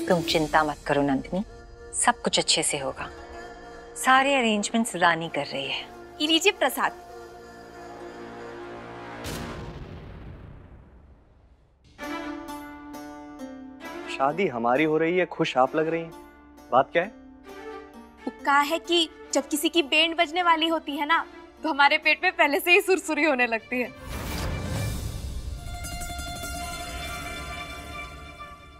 तुम चिंता मत करो नंदिनी, सब कुछ अच्छे से होगा। सारे अरेंजमेंट्स रानी कर रही है। ये लीजिए प्रसाद। शादी हमारी हो रही है, खुश आप लग रही हैं, बात क्या है? कहा है कि जब किसी की बैंड बजने वाली होती है ना, तो हमारे पेट में पहले से ही सुरसुरी होने लगती है।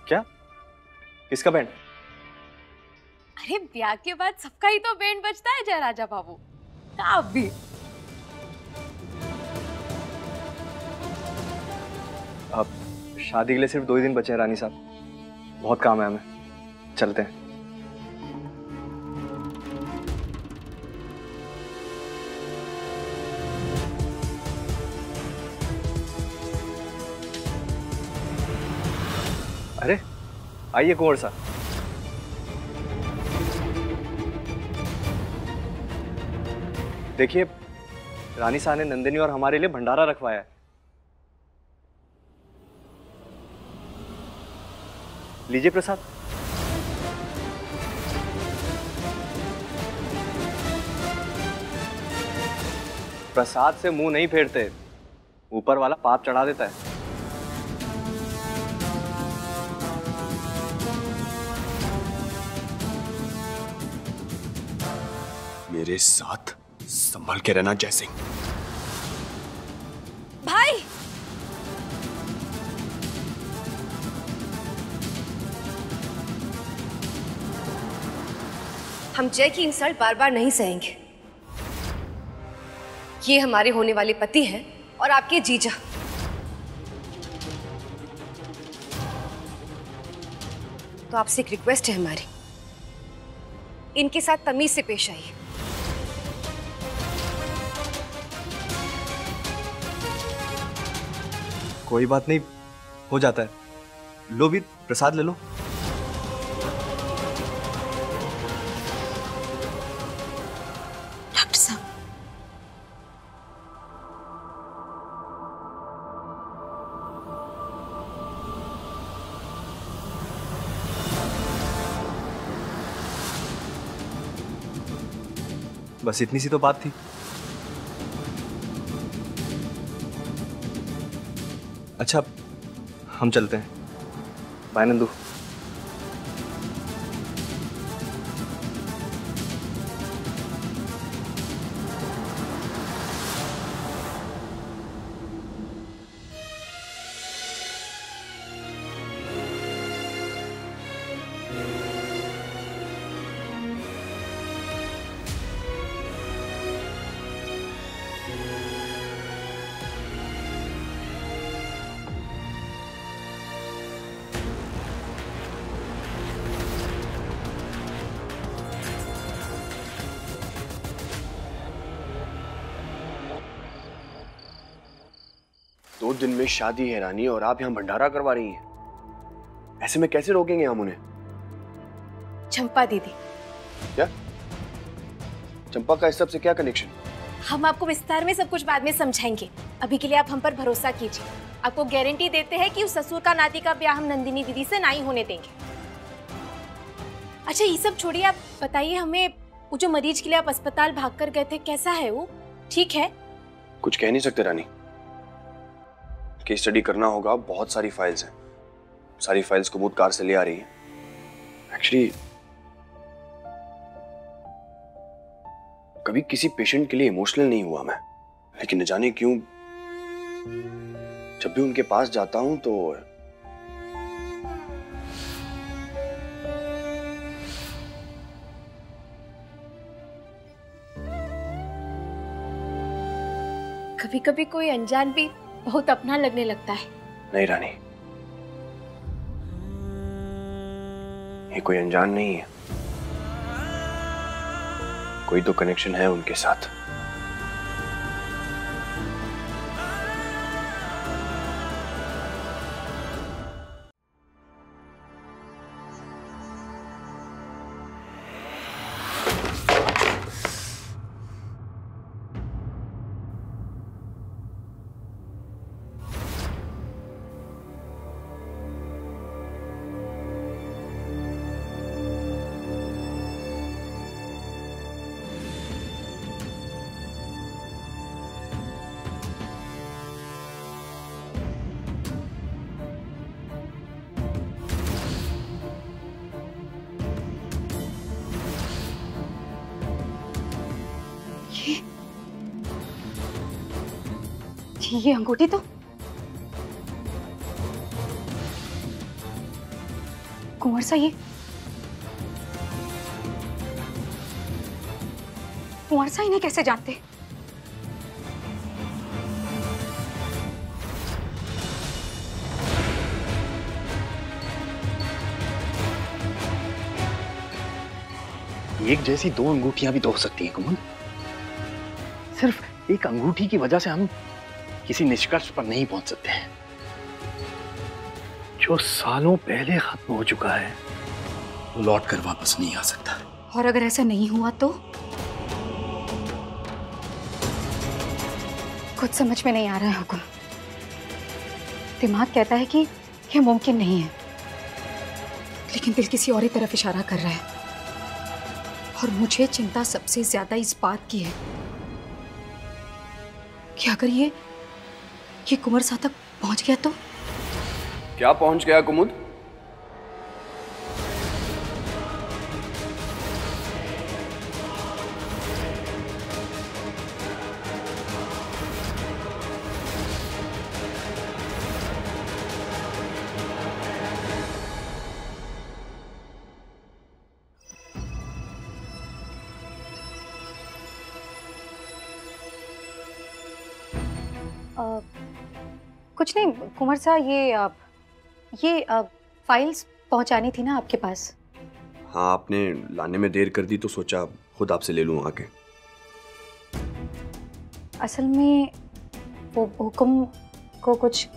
क्या? किसका बैंड? अरे ब्याह के बाद सबका ही तो बैंड बजता है जय राजा बाबू, आप भी। अब शादी के लिए सिर्फ 2 ही दिन बचे हैं रानी साहब, बहुत काम है हमें, चलते हैं। अरे आइए कुंवर साहब। देखिए रानी साहब ने नंदिनी और हमारे लिए भंडारा रखवाया है। लीजिए प्रसाद। प्रसाद से मुंह नहीं फेरते, ऊपर वाला पाप चढ़ा देता है। मेरे साथ संभल के रहना जय सिंह। भाई हम जय की इंसल्ट बार बार नहीं सहेंगे। ये हमारे होने वाले पति हैं और आपके जीजा। तो आपसे एक रिक्वेस्ट है हमारी, इनके साथ तमीज से पेश आइए। कोई बात नहीं, हो जाता है। लो भी प्रसाद ले लो। डॉक्टर साहब, बस इतनी सी तो बात थी। अच्छा हम चलते हैं। बाय नंदू। दो दिन में शादी है रानी, और आप यहाँ भंडारा करवा रही हैं। ऐसे में कैसे रोकेंगे हम उन्हें? चंपा दीदी। क्या? चंपा का इस सब से क्या कनेक्शन? हम आपको विस्तार में सब कुछ बाद में समझाएंगे। अभी के लिए आप हम पर भरोसा कीजिए। आपको गारंटी देते हैं कि उस ससुर का नाती का ब्याह हम नंदिनी दीदी से नहीं होने देंगे। अच्छा ये सब छोड़िए, आप बताइए हमें, वो जो मरीज के लिए आप अस्पताल भागकर गए थे, कैसा है वो? ठीक है? कुछ कह नहीं सकते रानी, केस स्टडी करना होगा। बहुत सारी फाइल्स हैं, सारी फाइल्स कुमुद कार से ले आ रही है। एक्चुअली कभी किसी पेशेंट के लिए इमोशनल नहीं हुआ मैं, लेकिन न जाने क्यों जब भी उनके पास जाता हूं तो कभी कभी कोई अनजान भी बहुत अपना लगने लगता है। नहीं रानी, ये कोई अनजान नहीं है, कोई तो कनेक्शन है उनके साथ। ये अंगूठी तो कुंवर सा, ये कुंवर सा इन्हें कैसे जानते? एक जैसी दो अंगूठियां भी तो हो सकती हैं कुमुद। सिर्फ एक अंगूठी की वजह से हम किसी निष्कर्ष पर नहीं पहुंच सकते हैं। जो सालों पहले खत्म हो चुका है वो लौट कर वापस नहीं आ सकता। और अगर ऐसा नहीं हुआ तो? कुछ समझ में नहीं आ रहा है हुकुम। दिमाग कहता है कि यह मुमकिन नहीं है, लेकिन दिल किसी और ही तरफ इशारा कर रहा है। और मुझे चिंता सबसे ज्यादा इस बात की है कि अगर ये कुंवर सा तक पहुंच गया तो? क्या पहुंच गया कुमुद? कुछ नहीं कुंवर सा, ये फाइल्स पहुंचानी थी ना आपके पास। हाँ, आपने लाने में देर कर दी तो सोचा खुद आपसे ले लूं आके। असल में वो हुकुम को कुछ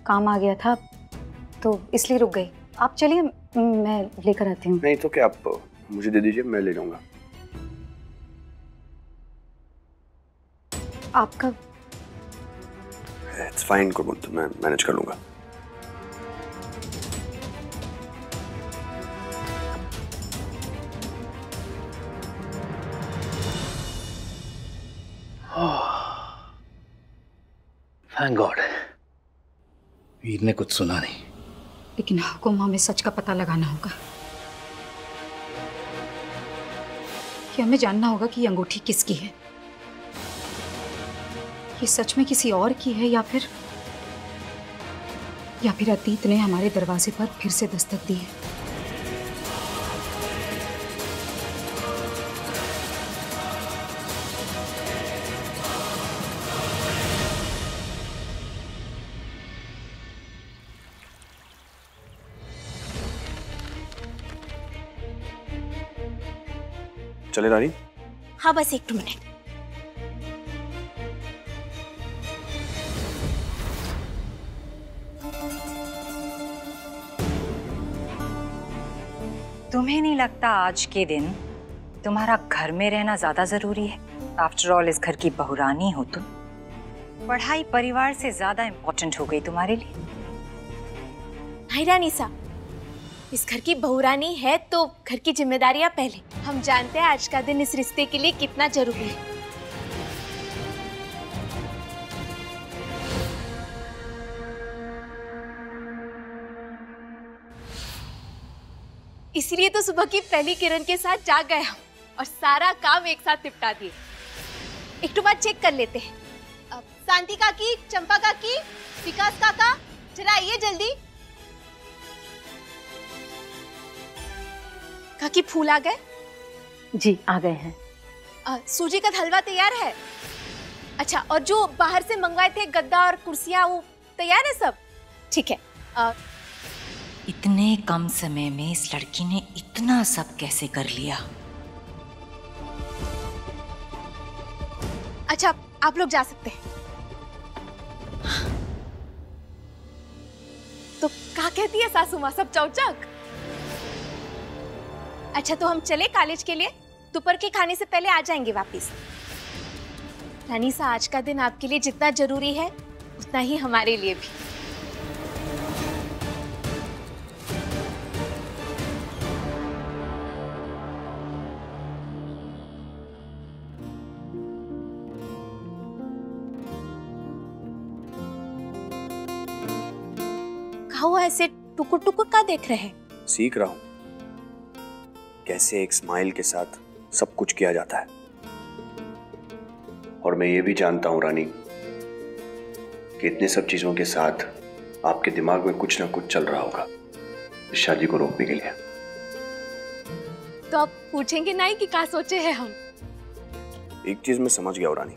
काम आ गया था तो इसलिए रुक गई। आप चलिए, मैं लेकर आती हूँ। नहीं तो क्या, आप मुझे दे दीजिए, मैं ले जाऊंगा। आपका इट्स फाइन कुमुद, मैं मैनेज कर लूंगा। थैंक गॉड, वीर ने कुछ सुना नहीं। लेकिन हुकुम, हमें सच का पता लगाना होगा कि हमें जानना होगा कि ये अंगूठी किसकी है। ये सच में किसी और की है या फिर अतीत ने हमारे दरवाजे पर फिर से दस्तक दी है। चले रानी? हाँ, बस 1-2 मिनट। तुम्हें नहीं लगता आज के दिन तुम्हारा घर में रहना ज्यादा जरूरी है? आफ्टर ऑल इस घर की बहुरानी हो तुम। पढ़ाई परिवार से ज्यादा इम्पोर्टेंट हो गई तुम्हारे लिए। नहीं रानी सा, इस घर की बहुरानी है तो घर की जिम्मेदारियां पहले। हम जानते हैं आज का दिन इस रिश्ते के लिए कितना जरूरी है। इसलिए तो सुबह की पहली किरण के साथ जाग गए हम और सारा काम एक साथ निपटा दिए। एक तो बात चेक कर लेते हैं। अब शांति काकी, चंपा काकी, विकास काका, जरा आइए जल्दी। काकी, फूल आ गए? जी आ गए हैं। सूजी का हलवा तैयार है? अच्छा, और जो बाहर से मंगवाए थे गद्दा और कुर्सियां, वो तैयार है सब? ठीक है। इतने कम समय में इस लड़की ने इतना सब कैसे कर लिया? अच्छा, आप लोग जा सकते हैं। तो क्या कहती है सासू माँ, सब चौचक? अच्छा, तो हम चले कॉलेज के लिए? दोपहर के खाने से पहले आ जाएंगे वापस। रानी सा, आज का दिन आपके लिए जितना जरूरी है उतना ही हमारे लिए भी। हुआ ऐसे टुकुर टुकुर का देख रहे हैं? सीख रहा हूं कैसे एक स्माइल के साथ सब कुछ किया जाता है। और मैं ये भी जानता हूं रानी कि इतने सब चीजों के साथ आपके दिमाग में कुछ ना कुछ चल रहा होगा इस शादी को रोकने के लिए। तो आप पूछेंगे नहीं कि क्या सोचे हैं हम? एक चीज मैं समझ गया रानी,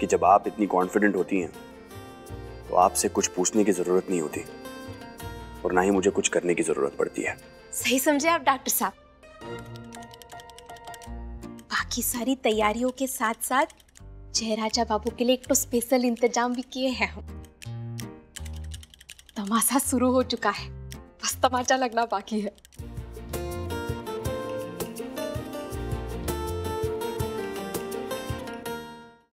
कि जब आप इतनी कॉन्फिडेंट होती हैं तो आपसे कुछ पूछने की जरूरत नहीं होती और ना ही मुझे कुछ करने की जरूरत पड़ती है। सही समझे आप डॉक्टर साहब। बाकी सारी तैयारियों के साथ साथ जयराजा बाबू के लिए एक तो स्पेशल इंतजाम भी किए हैं हम। तमाशा शुरू हो चुका है, बस तमाचा लगना बाकी है।